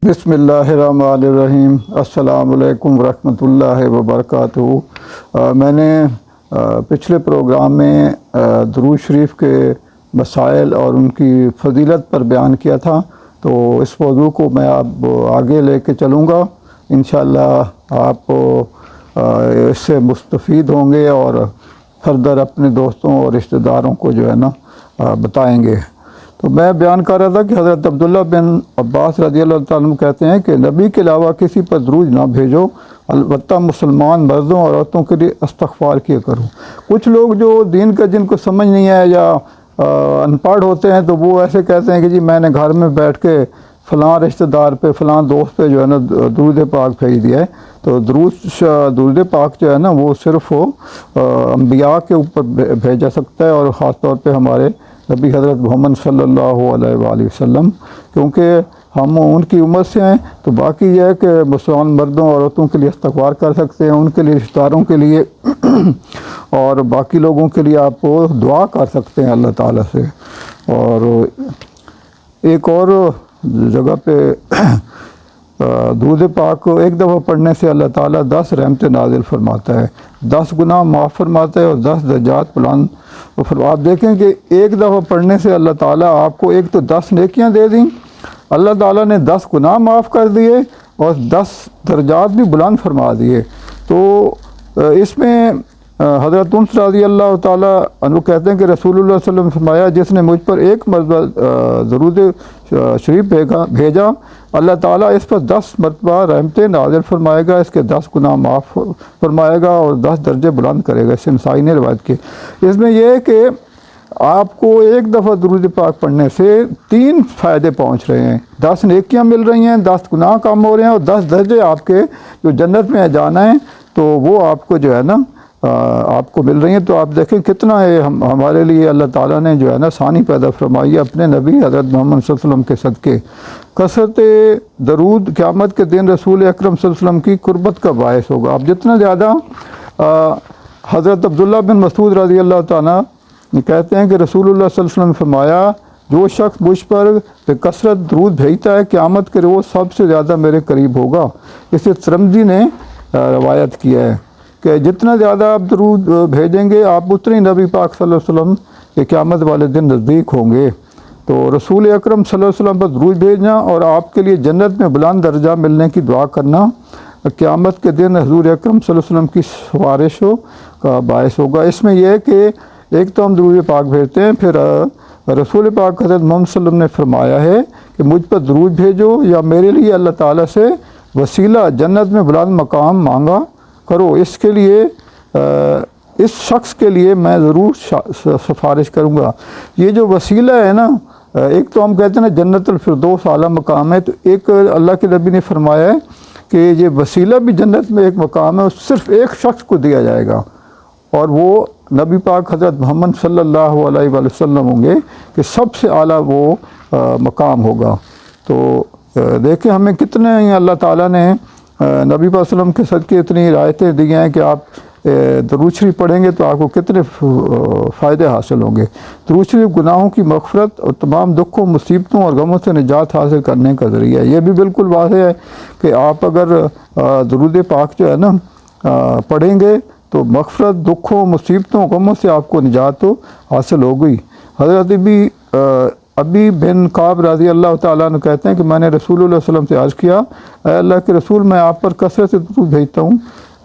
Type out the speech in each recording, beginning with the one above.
بسم اللہ الرحمن الرحیم۔ السلام علیکم ورحمۃ اللہ وبرکاتہ۔ میں نے پچھلے پروگرام میں درود شریف کے مسائل اور ان کی فضیلت پر بیان کیا تھا، تو اس موضوع کو میں اب آگے لے کے چلوں گا۔ انشاءاللہ آپ اس سے مستفید ہوں گے اور فردر اپنے دوستوں اور رشتہ داروں کو جو ہے نا بتائیں گے۔ تو میں بیان کر رہا تھا کہ حضرت عبداللہ بن عباس رضی اللہ تعالیٰ عنہ کہتے ہیں کہ نبی کے علاوہ کسی پر درود نہ بھیجو، البتہ مسلمان مردوں اور عورتوں کے لیے استغفار کیا کرو۔ کچھ لوگ جو دین کا جن کو سمجھ نہیں ہے یا ان پڑھ ہوتے ہیں، تو وہ ایسے کہتے ہیں کہ جی میں نے گھر میں بیٹھ کے فلاں رشتہ دار پہ فلاں دوست پہ جو ہے نا درود پاک بھیج دیا ہے۔ تو درود پاک جو ہے نا وہ صرف انبیاء کے اوپر بھیجا سکتا ہے، اور خاص طور پہ ہمارے نبی حضرت محمد صلی اللہ علیہ وآلہ وسلم، کیونکہ ہم ان کی امت سے ہیں۔ تو باقی یہ ہے کہ مسلمان مردوں اور عورتوں کے لیے استغفار کر سکتے ہیں، ان کے لیے رشتہ داروں کے لیے اور باقی لوگوں کے لیے آپ دعا کر سکتے ہیں اللہ تعالیٰ سے۔ اور ایک اور جگہ پہ درود پاک ایک دفعہ پڑھنے سے اللہ تعالیٰ 10 رحمتیں نازل فرماتا ہے، 10 گناہ معاف فرماتا ہے اور 10 درجات بلند۔ پھر آپ دیکھیں کہ ایک دفعہ پڑھنے سے اللہ تعالیٰ آپ کو ایک تو 10 نیکیاں دے دیں، اللہ تعالیٰ نے 10 گناہ معاف کر دیے اور 10 درجات بھی بلند فرما دیے۔ تو اس میں حضرت انس رضی اللہ تعالیٰ عنہ کہتے ہیں کہ رسول اللہ صلی اللہ علیہ وسلم نے فرمایا، جس نے مجھ پر ایک مرتبہ درود شریف بھیجا، اللہ تعالیٰ اس پر 10 مرتبہ رحمتیں نازل فرمائے گا، اس کے 10 گناہ معاف فرمائے گا اور 10 درجے بلند کرے گا۔ اس سے نسائی نے روایت کی۔ اس میں یہ ہے کہ آپ کو ایک دفعہ درود پاک پڑھنے سے 3 فائدے پہنچ رہے ہیں، 10 نیکیاں مل رہی ہیں، 10 گناہ کم ہو رہے ہیں اور 10 درجے آپ کے جو جنت میں جانا ہے تو وہ آپ کو جو ہے نا آپ کو مل رہی ہیں۔ تو آپ دیکھیں کتنا ہے ہمارے لیے اللہ تعالیٰ نے جو ہے نا آسانی پیدا فرمائی ہے اپنے نبی حضرت محمد صلی اللہ علیہ وسلم کے صدقے۔ کثرت درود قیامت کے دن رسول اکرم صلی اللہ علیہ وسلم کی قربت کا باعث ہوگا۔ آپ جتنا زیادہ حضرت عبداللہ بن مسعود رضی اللہ تعالیٰ کہتے ہیں کہ رسول اللہ صلی اللہ علیہ وسلم نے فرمایا، جو شخص مجھ پر کثرت درود بھیجتا ہے قیامت کے روز سب سے زیادہ میرے قریب ہوگا۔ اسے ترمذی نے روایت کیا ہے کہ جتنا زیادہ آپ درود بھیجیں گے آپ اتنی نبی پاک صلی اللہ علیہ وسلم کے قیامت والے دن نزدیک ہوں گے۔ تو رسول اکرم صلی اللہ علیہ وسلم پر درود بھیجنا اور آپ کے لیے جنت میں بلند درجہ ملنے کی دعا کرنا قیامت کے دن حضور اکرم صلی اللہ علیہ وسلم کی سفارشوں کا باعث ہوگا۔ اس میں یہ ہے کہ ایک تو ہم درود پاک بھیجتے ہیں، پھر رسول پاک حضرت محمد صلی اللہ علیہ وسلم نے فرمایا ہے کہ مجھ پر درود بھیجو یا میرے لیے اللہ تعالیٰ سے وسیلہ جنت میں بلند مقام مانگا کرو، اس کے لیے اس شخص کے لیے میں ضرور سفارش کروں گا۔ یہ جو وسیلہ ہے نا، ایک تو ہم کہتے ہیں نا جنت الفردوس اعلیٰ مقام ہے، تو ایک اللہ کے نبی نے فرمایا ہے کہ یہ وسیلہ بھی جنت میں ایک مقام ہے، صرف ایک شخص کو دیا جائے گا، اور وہ نبی پاک حضرت محمد صلی اللہ علیہ وآلہ وسلم ہوں گے کہ سب سے اعلیٰ وہ مقام ہوگا۔ تو دیکھیں ہمیں کتنے اللہ تعالیٰ نے نبی پاک صلی اللہ علیہ وسلم کے صدقے اتنی رعایتیں دی ہیں کہ آپ درود شریف پڑھیں گے تو آپ کو کتنے فائدے حاصل ہوں گے۔ درود شریف گناہوں کی مغفرت اور تمام دکھوں، مصیبتوں اور غموں سے نجات حاصل کرنے کا ذریعہ ہے۔ یہ بھی بالکل واضح ہے کہ آپ اگر درود پاک جو ہے نا پڑھیں گے تو مغفرت، دکھوں، مصیبتوں، غموں سے آپ کو نجات تو حاصل ہو گئی۔ حضرت ابی بن کعب رضی اللہ تعالیٰ عنہ کہتے ہیں کہ میں نے رسول اللہ صلی اللہ علیہ وسلم سے عرض کیا، اے اللہ کے رسول، میں آپ پر کثرت سے درود بھیجتا ہوں،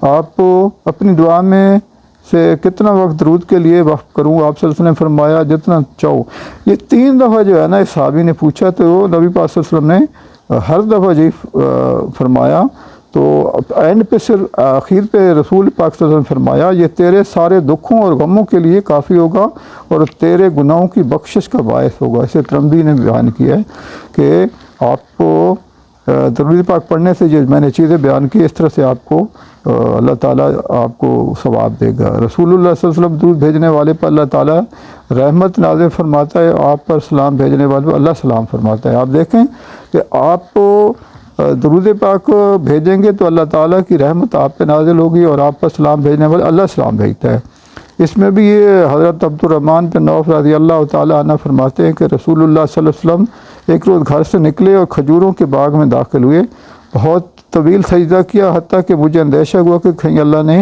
آپ اپنی دعا میں سے کتنا وقت درود کے لیے وقف کروں؟ آپ صلی اللہ علیہ وسلم نے فرمایا جتنا چاہو۔ یہ 3 دفعہ جو ہے نا اس صحابی نے پوچھا، تو نبی پاک صلی اللہ علیہ وسلم نے ہر دفعہ جی فرمایا۔ تو اینڈ پہ آخر پہ رسول پاک صلی اللہ علیہ وسلم نے فرمایا، یہ تیرے سارے دکھوں اور غموں کے لیے کافی ہوگا اور تیرے گناہوں کی بخشش کا باعث ہوگا۔ اسے ترمذی نے بیان کیا ہے کہ آپ کو درود پاک پڑھنے سے جو میں نے چیزیں بیان کی، اس طرح سے آپ کو اللہ تعالیٰ آپ کو ثواب دے گا۔ رسول اللہ صلی اللہ علیہ وسلم درود بھیجنے والے پر اللہ تعالیٰ رحمت نازل فرماتا ہے، آپ پر سلام بھیجنے والے پر اللہ سلام فرماتا ہے۔ آپ دیکھیں کہ آپ درود پاک بھیجیں گے تو اللہ تعالیٰ کی رحمت آپ پہ نازل ہوگی اور آپ پر سلام بھیجنے والے اللہ سلام بھیجتا ہے۔ اس میں بھی یہ حضرت عبد الرحمن بن عوف رضی اللہ تعالیٰ عنہ فرماتے ہیں کہ رسول اللہ صلی اللہ علیہ وسلم ایک روز گھر سے نکلے اور کھجوروں کے باغ میں داخل ہوئے، بہت طویل سجدہ کیا، حتیٰ کہ مجھے اندیشہ ہوا کہ کہیں اللہ نے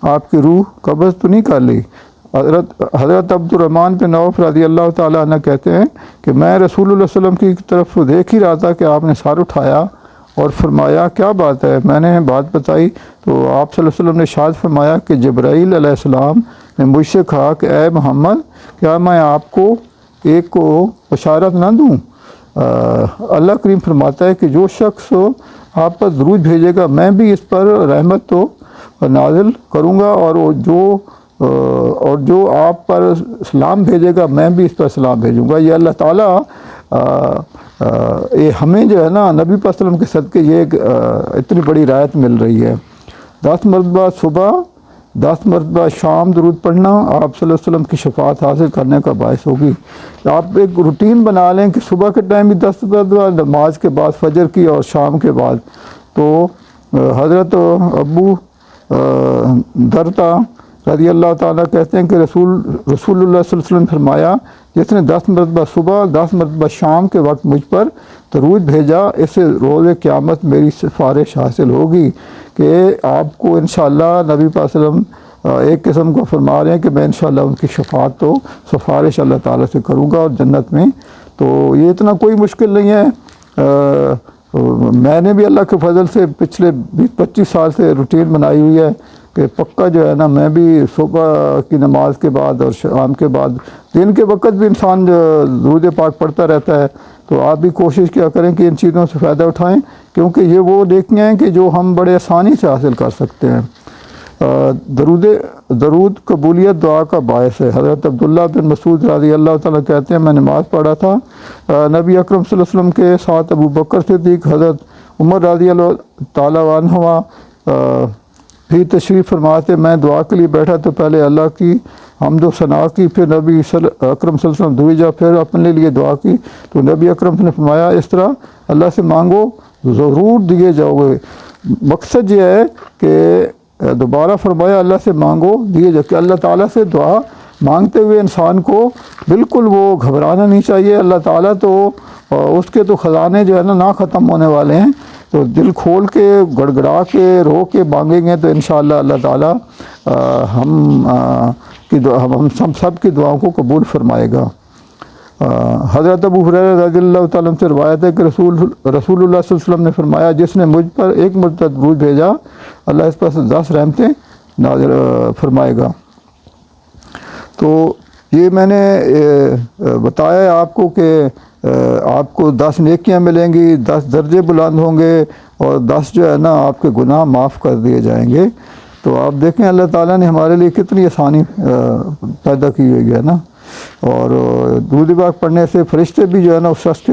آپ کی روح قبض تو نہیں کر لی۔ حضرت عبد الرحمن بن عوف رضی اللہ تعالیٰ عنہ کہتے ہیں کہ میں رسول اللہ صلی اللہ علیہ وسلم کی طرف دیکھ ہی رہا تھا کہ آپ نے سر اٹھایا اور فرمایا کیا بات ہے؟ میں نے بات بتائی تو آپ صلی اللہ علیہ وسلم نے ارشاد فرمایا کہ جبرائیل علیہ السلام نے مجھ سے کہا کہ اے محمد، کیا میں آپ کو ایک کو بشارت نہ دوں؟ اللہ کریم فرماتا ہے کہ جو شخص آپ پر درود بھیجے گا میں بھی اس پر رحمت تو نازل کروں گا، اور جو آپ پر سلام بھیجے گا میں بھی اس پر سلام بھیجوں گا۔ یہ اللہ تعالیٰ ہمیں جو ہے نا نبی پاک صلی اللہ علیہ وسلم کے صدقے یہ اتنی بڑی رعایت مل رہی ہے۔ 10 مرتبہ صبح 10 مرتبہ شام درود پڑھنا آپ صلی اللہ علیہ وسلم کی شفاعت حاصل کرنے کا باعث ہوگی۔ آپ ایک روٹین بنا لیں کہ صبح کے ٹائم بھی 10 مرتبہ، نماز کے بعد فجر کی اور شام کے بعد۔ تو حضرت ابو درتا رضی اللہ تعالیٰ کہتے ہیں کہ رسول اللہ صلی اللہ علیہ وسلم نے فرمایا جس نے 10 مرتبہ صبح 10 مرتبہ شام کے وقت مجھ پر درود بھیجا اسے روز قیامت میری سفارش حاصل ہوگی، کہ آپ کو انشاءاللہ نبی پاک صلی اللہ علیہ وسلم ایک قسم کو فرما رہے ہیں کہ میں انشاءاللہ ان کی شفاعت تو سفارش اللہ تعالیٰ سے کروں گا اور جنت میں۔ تو یہ اتنا کوئی مشکل نہیں ہے۔ میں نے بھی اللہ کے فضل سے پچھلے 20-25 سال سے روٹین بنائی ہوئی ہے کہ پکا جو ہے نا میں بھی صبح کی نماز کے بعد اور شام کے بعد، دن کے وقت بھی انسان درود پاک پڑھتا رہتا ہے۔ تو آپ بھی کوشش کیا کریں کہ ان چیزوں سے فائدہ اٹھائیں، کیونکہ یہ وہ نیکیاں ہیں کہ جو ہم بڑے آسانی سے حاصل کر سکتے ہیں۔ درود قبولیت دعا کا باعث ہے۔ حضرت عبداللہ بن مسعود رضی اللہ تعالیٰ کہتے ہیں میں نماز پڑھا تھا، نبی اکرم صلی اللہ علیہ وسلم کے ساتھ ابو بکر صدیق، حضرت عمر رضی اللہ تعالیٰ عنہما بھی تشریف فرماتے۔ میں دعا کے لیے بیٹھا تو پہلے اللہ کی حمد و ثنا کی، پھر نبی اکرم صلی اللہ علیہ وسلم دھوئی جا، پھر اپنے لیے دعا کی تو نبی اکرم نے فرمایا اس طرح اللہ سے مانگو ضرور دیے جاؤ گے۔ مقصد یہ ہے کہ دوبارہ فرمایا اللہ سے مانگو دیے جاؤ، کہ اللہ تعالیٰ سے دعا مانگتے ہوئے انسان کو بالکل وہ گھبرانا نہیں چاہیے۔ اللہ تعالیٰ تو اس کے تو خزانے جو ہے نا ختم ہونے والے ہیں، تو دل کھول کے گڑ گڑا کے رو کے مانگیں گے تو انشاءاللہ اللہ تعالیٰ ہم سب کی دعاؤں کو قبول فرمائے گا۔ حضرت ابو ہریرہ رضی اللہ تعالیٰ عنہ سے روایت ہے کہ رسول اللہ صلی اللہ علیہ وسلم نے فرمایا جس نے مجھ پر ایک مرتبہ درود بھیجا اللہ اس پر سے 10 رحمتیں نازل فرمائے گا۔ تو یہ میں نے بتایا آپ کو کہ آپ کو 10 نیکیاں ملیں گی، 10 درجے بلند ہوں گے اور 10 جو ہے نا آپ کے گناہ معاف کر دیے جائیں گے۔ تو آپ دیکھیں اللہ تعالیٰ نے ہمارے لیے کتنی آسانی پیدا کی ہوئی ہے نا۔ اور درود پاک پڑھنے سے فرشتے بھی جو ہے نا اس شخص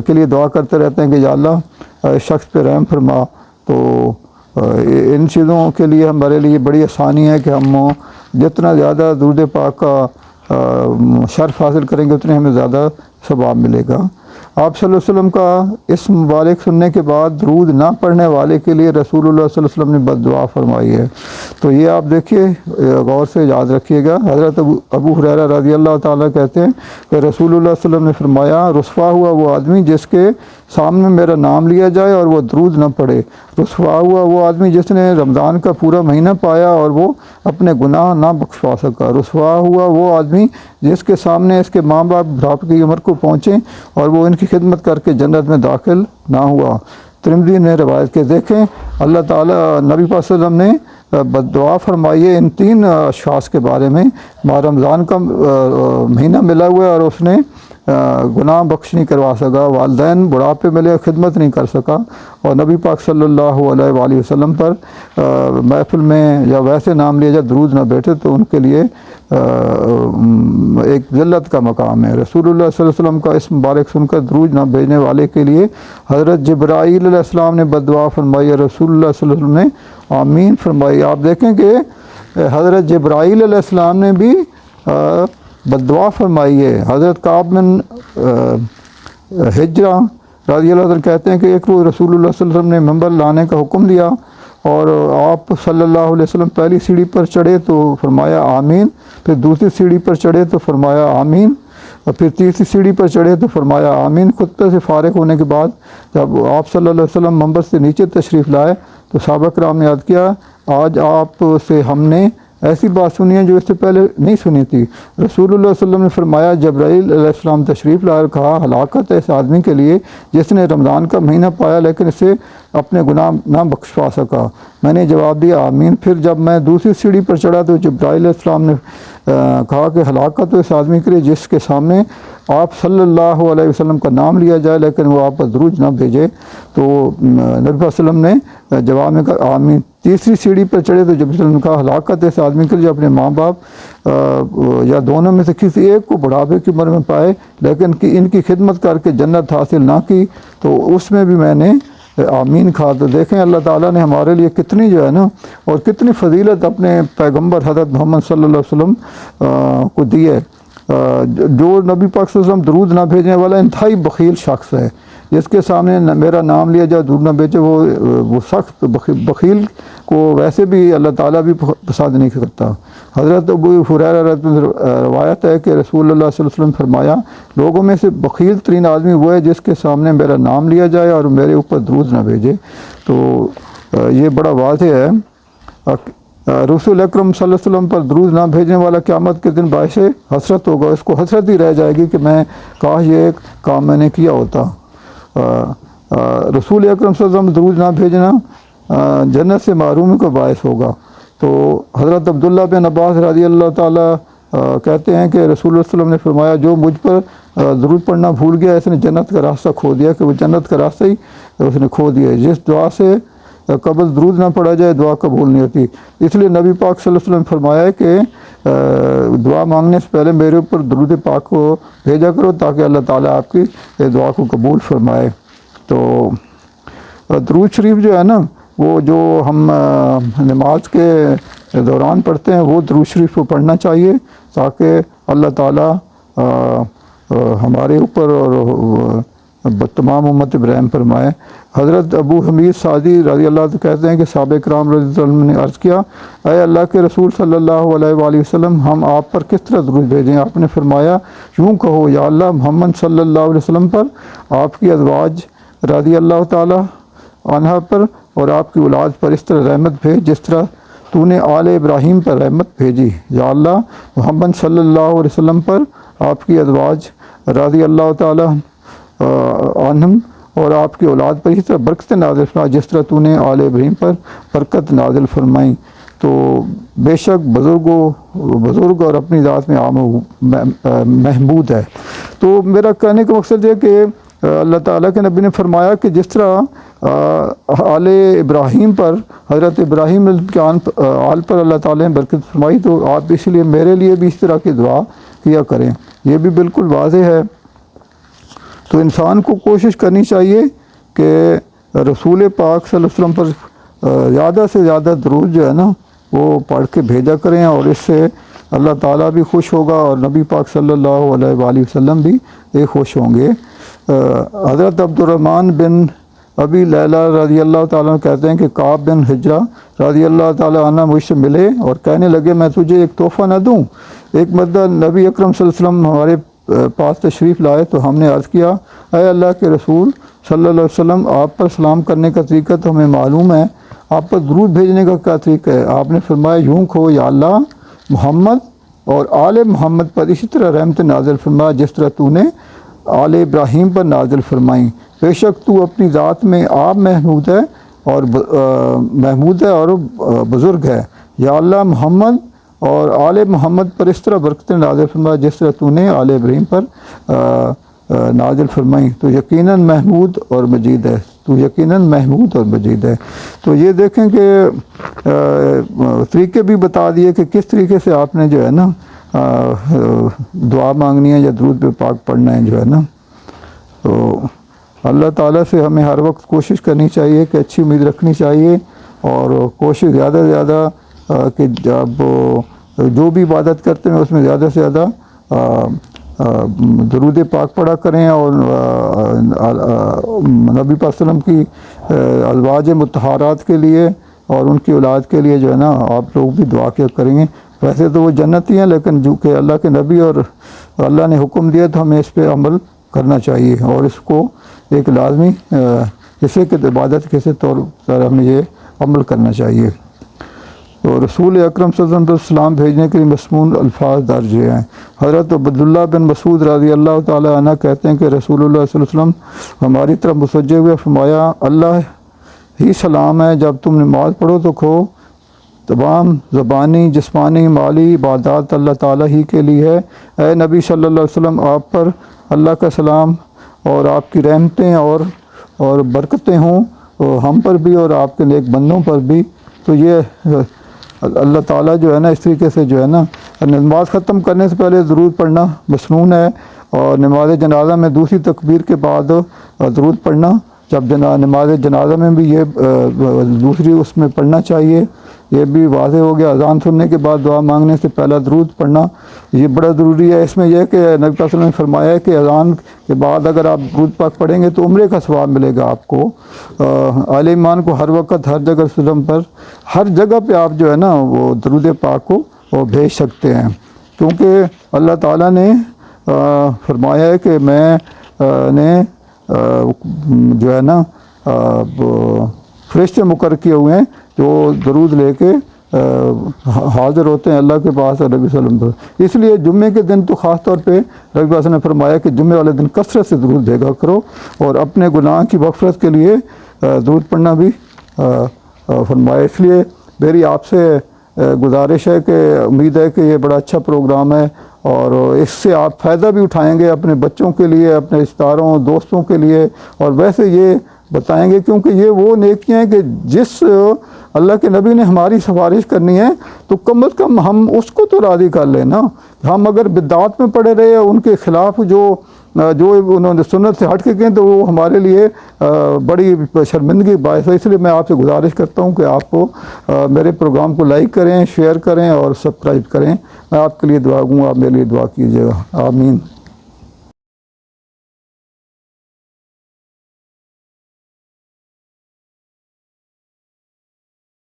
کے لیے دعا کرتے رہتے ہیں کہ یا اللہ اس شخص پہ رحم فرما۔ تو ان چیزوں کے لیے ہمارے لیے بڑی آسانی ہے کہ ہم جتنا زیادہ درود پاک کا شرف حاصل کریں گے اتنے ہمیں زیادہ ثواب ملے گا۔ آپ صلی اللہ علیہ وسلم کا اس مبارک سننے کے بعد درود نہ پڑھنے والے کے لیے رسول اللہ صلی اللہ علیہ وسلم نے بد دعا فرمائی ہے۔ تو یہ آپ دیکھیے غور سے یاد رکھیے گا۔ حضرت ابو ہریرہ رضی اللہ تعالیٰ کہتے ہیں کہ رسول اللہ صلی اللہ علیہ وسلم نے فرمایا رسوا ہوا وہ آدمی جس کے سامنے میرا نام لیا جائے اور وہ درود نہ پڑھے، رسوا ہوا وہ آدمی جس نے رمضان کا پورا مہینہ پایا اور وہ اپنے گناہ نہ بخشوا سکا، رسوا ہوا وہ آدمی جس کے سامنے اس کے ماں باپ بڑھاپے کی عمر کو پہنچیں اور وہ ان کی خدمت کر کے جنت میں داخل نہ ہوا۔ ترمذی نے روایت کے دیکھیں اللہ تعالیٰ نبی پاک صلی اللہ علیہ وسلم نے بد دعا فرمائی ہے ان 3 اشخاص کے بارے میں۔ ماہ رمضان کا مہینہ ملا ہوا ہے اور اس نے گناہ بخش نہیں کروا سکا، والدین بڑھاپے ملے خدمت نہیں کر سکا، اور نبی پاک صلی اللہ علیہ وآلہ وسلم پر محفل میں یا ویسے نام لیا جائے درود نہ بیٹھے تو ان کے لیے ایک ذلت کا مقام ہے۔ رسول اللہ صلی اللہ علیہ وسلم کا اس مبارک سن کر درود نہ بھیجنے والے کے لیے حضرت جبرائیل علیہ السلام نے بد دعا فرمائی اور رسول اللہ صلی اللہ علیہ وسلم نے آمین فرمائی۔ آپ دیکھیں کہ حضرت جبرائیل علیہ السلام نے بھی بد دعا فرمائی ہے۔ حضرت کعب بن حجرہ رضی اللہ عنہ کہتے ہیں کہ ایک روز رسول اللہ صلی اللہ علیہ وسلم نے ممبر لانے کا حکم دیا اور آپ صلی اللہ علیہ وسلم پہلی سیڑھی پر چڑھے تو فرمایا آمین، پھر دوسری سیڑھی پر چڑھے تو فرمایا آمین، اور پھر تیسری سیڑھی پر چڑھے تو فرمایا آمین۔ خطبے سے فارغ ہونے کے بعد جب آپ صلی اللہ علیہ وسلم منبر سے نیچے تشریف لائے تو صحابہ کرام نے عرض کیا آج آپ سے ہم نے ایسی بات سنی ہے جو اس سے پہلے نہیں سنی تھی۔ رسول اللہ صلی اللہ علیہ وسلم نے فرمایا جبرائیل علیہ السلام تشریف لائے اور کہا ہلاکت ہے اس آدمی کے لیے جس نے رمضان کا مہینہ پایا لیکن اسے اپنے گناہ نہ بخشوا سکا۔ میں نے جواب دیا آمین۔ پھر جب میں دوسری سیڑھی پر چڑھا تو جبرائیل علیہ السلام نے کہا کہ ہلاکت ہو اس آدمی کے لیے جس کے سامنے آپ صلی اللہ علیہ وسلم کا نام لیا جائے لیکن وہ آپ پر درود نہ بھیجے۔ تو نبی صلی اللہ علیہ وسلم نے جواب میں کہا آمین۔ تیسری سیڑھی پر چڑھے تو جب نے کہا ہلاکت ہے اس آدمی کے لیے اپنے ماں باپ یا دونوں میں سے کسی ایک کو بڑھاپے کی عمر میں پائے لیکن ان کی خدمت کر کے جنت حاصل نہ کی تو اس میں بھی میں نے آمین کہا۔ تو دیکھیں اللہ تعالیٰ نے ہمارے لیے کتنی جو ہے نا اور کتنی فضیلت اپنے پیغمبر حضرت محمد صلی اللہ علیہ وسلم کو دی ہے۔ جو نبی پاک صلی اللہ علیہ وسلم درود نہ بھیجنے والا انتہائی بخیل شخص ہے، جس کے سامنے میرا نام لیا جائے درود نہ بھیجے وہ سخت بخیل کو ویسے بھی اللہ تعالیٰ بھی پسند نہیں کرتا۔ حضرت ابو ہریرہ روایت ہے کہ رسول اللہ صلی اللہ علیہ وسلم فرمایا لوگوں میں سے بخیل ترین آدمی وہ ہے جس کے سامنے میرا نام لیا جائے اور میرے اوپر درود نہ بھیجے۔ تو یہ بڑا واضح ہے۔ رسول اکرم صلی اللہ علیہ وسلم پر درود نہ بھیجنے والا قیامت کے دن باعث حسرت ہوگا، اس کو حسرت ہی رہ جائے گی کہ میں کاش یہ ایک کام میں نے کیا ہوتا۔ رسول اکرم صلی اللہ علیہ وسلم درود نہ بھیجنا جنت سے محرومی کا باعث ہوگا۔ تو حضرت عبداللہ بن عباس رضی اللہ تعالیٰ کہتے ہیں کہ رسول اللہ صلی اللہ علیہ وسلم نے فرمایا جو مجھ پر درود پڑھنا بھول گیا اس نے جنت کا راستہ کھو دیا، کہ وہ جنت کا راستہ ہی اس نے کھو دیا۔ جس دعا سے قبل درود نہ پڑھا جائے دعا قبول نہیں ہوتی، اس لیے نبی پاک صلی اللہ علیہ وسلم نے فرمایا ہے کہ دعا مانگنے سے پہلے میرے اوپر درود پاک کو بھیجا کرو تاکہ اللہ تعالیٰ آپ کی دعا کو قبول فرمائے۔ تو درود شریف جو ہے نا وہ جو ہم نماز کے دوران پڑھتے ہیں وہ درود شریف کو پڑھنا چاہیے تاکہ اللہ تعالیٰ ہمارے اوپر اور تمام امت برحم فرمائے۔ حضرت ابو حمید سعدی رضی اللہ عنہ کہتے ہیں کہ صحابہ کرام رضی اللہ عنہ نے عرض کیا اے اللہ کے رسول صلی اللہ علیہ وآلہ وسلم ہم آپ پر کس طرح درود بھیجیں؟ آپ نے فرمایا یوں کہو یا اللہ محمد صلی اللہ علیہ وسلم پر، آپ کی ازواج رضی اللہ تعالی عنہ پر اور آپ کی اولاد پر اس طرح رحمت بھیج جس طرح تو نے آل ابراہیم پر رحمت بھیجی۔ یا اللہ محمد صلی اللہ علیہ وسلم پر، آپ کی ازواج رضی اللہ تعالی عنہم اور آپ کی اولاد پر اس طرح برکت نازل فرما جس طرح تو نے آل ابراہیم پر برکت نازل فرمائی۔ تو بے شک بزرگ اور اپنی ذات میں عام محمود ہے۔ تو میرا کہنے کا مقصد یہ کہ اللہ تعالیٰ کے نبی نے فرمایا کہ جس طرح آل ابراہیم پر حضرت ابراہیم کے آل پر اللہ تعالیٰ نے برکت فرمائی تو آپ اس لیے میرے لیے بھی اس طرح کی دعا کیا کریں۔ یہ بھی بالکل واضح ہے۔ تو انسان کو کوشش کرنی چاہیے کہ رسول پاک صلی اللہ علیہ وسلم پر زیادہ سے زیادہ درود جو ہے نا وہ پڑھ کے بھیجا کریں اور اس سے اللہ تعالیٰ بھی خوش ہوگا اور نبی پاک صلی اللہ علیہ وآلہ وسلم بھی خوش ہوں گے۔ حضرت عبد الرحمن بن ابی لیلہ رضی اللہ تعالیٰ عنہ کہتے ہیں کہ کعب بن حجرہ رضی اللہ تعالیٰ عنہ مجھ سے ملے اور کہنے لگے میں تجھے ایک تحفہ نہ دوں؟ ایک مرتبہ نبی اکرم صلی اللہ علیہ وسلم ہمارے پاس تشریف لائے تو ہم نے عرض کیا اے اللہ کے رسول صلی اللہ علیہ وسلم آپ پر سلام کرنے کا طریقہ تو ہمیں معلوم ہے، آپ پر درود بھیجنے کا کیا طریقہ ہے؟ آپ نے فرمایا یوں کہو یا اللہ محمد اور آل محمد پر اسی طرح رحمت نازل فرما جس طرح تو نے آل ابراہیم پر نازل فرمائیں۔ بے شک تو اپنی ذات میں آپ محمود ہے اور بزرگ ہے۔ یا اللہ محمد اور آل محمد پر اس طرح برکت نازل فرما جس طرح تو نے آل ابراہیم پر نازل فرمائیں، تو یقیناً محمود اور مجید ہے، تو یقیناً محمود اور مجید ہے۔ تو یہ دیکھیں کہ طریقے بھی بتا دیے کہ کس طریقے سے آپ نے جو ہے نا دعا مانگنی ہے یا درود پہ پاک پڑھنا ہے جو ہے نا۔ تو اللہ تعالیٰ سے ہمیں ہر وقت کوشش کرنی چاہیے کہ اچھی امید رکھنی چاہیے اور کوشش زیادہ سے زیادہ کہ جب جو بھی عبادت کرتے ہیں اس میں زیادہ سے زیادہ درود پاک پڑھا کریں اور نبی پاک صلی اللہ علیہ وسلم کی ازواج مطہرات کے لیے اور ان کی اولاد کے لیے جو ہے نا آپ لوگ بھی دعا کیا کریں گے۔ ویسے تو وہ جنتی ہیں، لیکن جو کہ اللہ کے نبی اور اللہ نے حکم دیا تو ہمیں اس پہ عمل کرنا چاہیے، اور اس کو ایک لازمی حصے کی عبادت کے طور پر ہمیں یہ عمل کرنا چاہیے۔ تو رسول اکرم صلی اللہ علیہ وسلم بھیجنے کے لیے مسمون الفاظ درج ہیں۔ حضرت عبداللہ بن مسعود رضی اللہ تعالیٰ عنہ کہتے ہیں کہ رسول اللہ صلی اللہ علیہ وسلم ہماری طرف متوجہ ہوئے، فرمایا اللہ ہی سلام ہے، جب تم نماز پڑھو تو کہو تمام زبانی، جسمانی، مالی عبادات اللہ تعالیٰ ہی کے لیے ہے۔ اے نبی صلی اللہ علیہ وسلم، آپ پر اللہ کا سلام اور آپ کی رحمتیں اور برکتیں ہوں، اور ہم پر بھی اور آپ کے نیک بندوں پر بھی۔ تو یہ اللہ تعالیٰ جو ہے نا، اس طریقے سے جو ہے نا، نماز ختم کرنے سے پہلے درود پڑھنا مسنون ہے، اور نماز جنازہ میں دوسری تکبیر کے بعد درود پڑھنا، جب نماز جنازہ میں بھی یہ دوسری اس میں پڑھنا چاہیے۔ یہ بھی واضح ہو گیا۔ اذان سننے کے بعد دعا مانگنے سے پہلا درود پڑھنا یہ بڑا ضروری ہے۔ اس میں یہ کہ نبی صلی اللہ علیہ وسلم نے فرمایا ہے کہ اذان کے بعد اگر آپ درود پاک پڑھیں گے تو عمرے کا ثواب ملے گا آپ کو۔ اہل ایمان کو ہر وقت ہر جگہ وسلم پر ہر جگہ پہ آپ جو ہے نا وہ درود پاک کو وہ بھیج سکتے ہیں، کیونکہ اللہ تعالیٰ نے فرمایا ہے کہ میں نے جو ہے نا فرشتے مقرر کیے ہوئے ہیں جو درود لے کے حاضر ہوتے ہیں اللہ کے پاس اور نبی صلی اللہ علیہ وسلم پر۔ اس لیے جمعے کے دن تو خاص طور پہ نبی صلی اللہ علیہ وسلم نے فرمایا کہ جمعے والے دن کثرت سے درود بھیجا کرو، اور اپنے گناہ کی مغفرت کے لیے درود پڑھنا بھی فرمایا۔ اس لیے میری آپ سے گزارش ہے کہ امید ہے کہ یہ بڑا اچھا پروگرام ہے، اور اس سے آپ فائدہ بھی اٹھائیں گے اپنے بچوں کے لیے، اپنے رشتہ داروں دوستوں کے لیے، اور ویسے یہ بتائیں گے، کیونکہ یہ وہ نیکیاں ہیں کہ جس اللہ کے نبی نے ہماری سفارش کرنی ہے تو کم از کم ہم اس کو تو راضی کر لیں نا۔ ہم اگر بدعات میں پڑے رہے، ان کے خلاف جو انہوں نے سنت سے ہٹ کے کہیں، تو وہ ہمارے لیے بڑی شرمندگی باعث ہے۔ اس لیے میں آپ سے گزارش کرتا ہوں کہ آپ کو میرے پروگرام کو لائک کریں، شیئر کریں اور سبسکرائب کریں۔ میں آپ کے لیے دعا گوں، آپ میرے لیے دعا کیجیے گا، آمین۔